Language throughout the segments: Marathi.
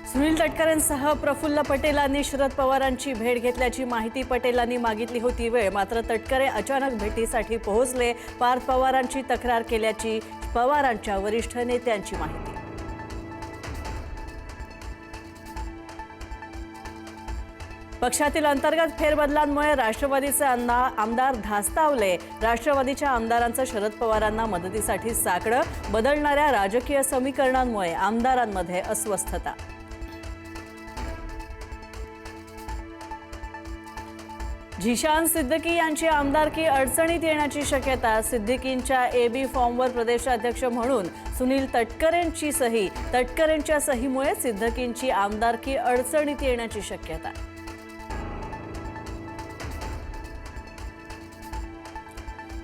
सुनील तटकरेंसह प्रफुल्ल पटेलांनी शरद पवारांची भेट घेतल्याची माहिती पटेलांनी मागितली होती वेळ मात्र तटकरे अचानक भेटीसाठी पोहोचले। पार्थ पवारांची तक्रार केल्याची पवारांच्या वरिष्ठ नेत्यांची माहिती। पक्षातील अंतर्गत फेरबदलांमुळे राष्ट्रवादीचे आमदार धास्तावले। राष्ट्रवादीच्या आमदारांचं शरद पवारांना मदतीसाठी साकडं। बदलणाऱ्या राजकीय समीकरणांमुळे आमदारांमध्ये अस्वस्थता। झिशान सिद्दीकी यांची आमदारकी अडचणीत येण्याची शक्यता। सिद्दीकींच्या एबी फॉर्मवर प्रदेशाध्यक्ष म्हणून सुनील तटकरेंची सही। तटकरेंच्या सहीमुळे सिद्दीकींची आमदारकी अडचणीत येण्याची शक्यता।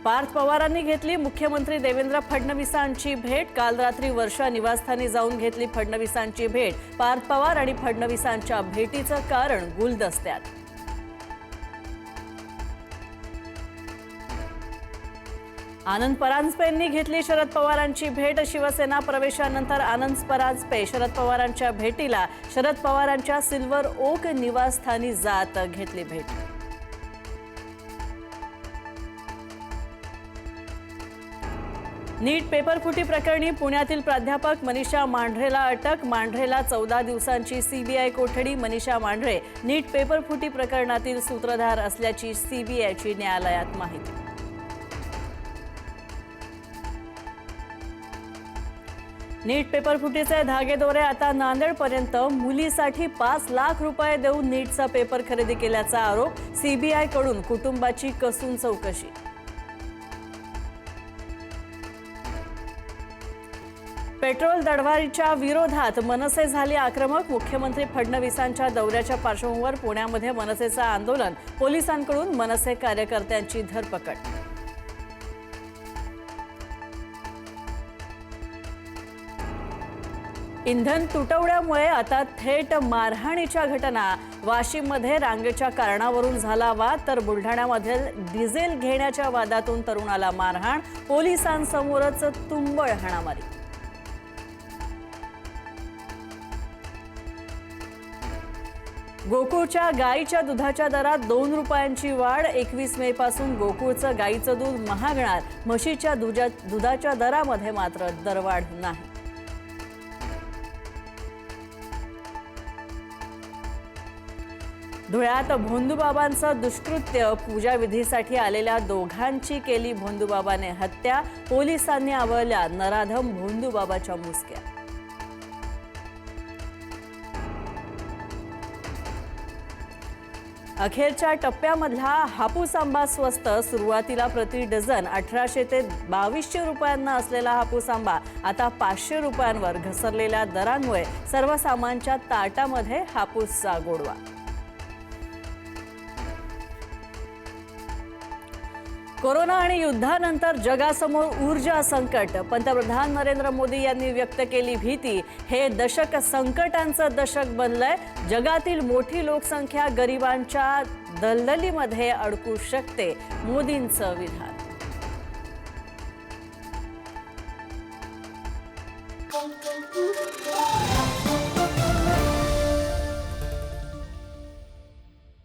पार्थ पवारांनी घेतली मुख्यमंत्री देवेंद्र फडणवीसांची भेट। काल रात्री वर्षा निवासस्थानी जाऊन घेतली फडणवीसांची भेट। पार्थ पवार आणि फडणवीसांच्या भेटीचं कारण गुलदस्त्यात। आनंद परांजपेंनी घेतली शरद पवारांची भेट। शिवसेना प्रवेशानंतर आनंद परांजपे शरद पवारांच्या भेटीला। शरद पवारांच्या सिल्वर ओक निवासस्थानी जात घेतली भेट। नीट पेपर फुटी प्रकरणी पुण्यातील प्राध्यापक मनीषा मांढरेला अटक। मांढरेला 14 दिवसांची सीबीआय कोठडी। मनीषा मांढरे नीट पेपर फुटी प्रकरणातील सूत्रधार असल्याची सीबीआयची न्यायालयात माहिती। नीट पेपर फुटीचे धागेदोरे आता नांदेडपर्यंत। मुलीसाठी 5 लाख रुपये देऊन नीटचा पेपर खरेदी केल्याचा आरोप। सीबीआयकडून कुटुंबाची कसून चौकशी। पेट्रोल दरवाढीच्या विरोधात मनसे झाली आक्रमक। मुख्यमंत्री फडणवीसांच्या दौऱ्याच्या पार्श्वभूमीवर पुण्यामध्ये मनसेचं आंदोलन। पोलिसांकडून मनसे कार्यकर्त्यांची धरपकड। इंधन तुटवड्यामुळे आता थेट मारहाणीच्या घटना। वाशिममध्ये रांगेच्या कारणावरून झाला वाद तर बुलढाण्यामध्ये डिझेल घेण्याच्या वादातून तरुणाला मारहाण। पोलिसांसमोरच तुंबळ हाणामारी। गोकुळच्या गाईच्या दुधाच्या दरात 2 रुपयांची वाढ। 21 मे पासून गोकुळचं गाईचं दूध महागणार। म्हशीच्या दुधाच्या दरामध्ये मात्र दरवाढ नाही। धुळ्यात भोंदूबाबांचं दुष्कृत्य। पूजाविधीसाठी आलेल्या दोघांची केली भोंदूबाबाने हत्या। पोलिसांनी आवळल्या नराधम भोंदूबाबाच्या मुसक्या। अखेरच्या टप्प्यामधला हापूस आंबा स्वस्त। सुरुवातीला प्रति डझन 1800 ते 2200 रुपयांना असलेला हापूस आंबा आता 500 रुपयांवर घसरलेल्या दरांमुळे सर्वसामान्यांच्या ताटामध्ये हापूसचा गोडवा। कोरोना आणि युद्धानंतर जगासमोर ऊर्जा संकट। पंतप्रधान नरेंद्र मोदी यांनी व्यक्त केली भीती। हे दशक संकटांचं दशक बनलंय। जगातील मोठी लोकसंख्या गरिबांच्या दलदलीमध्ये अडकू शकते। मोदींचं विधान।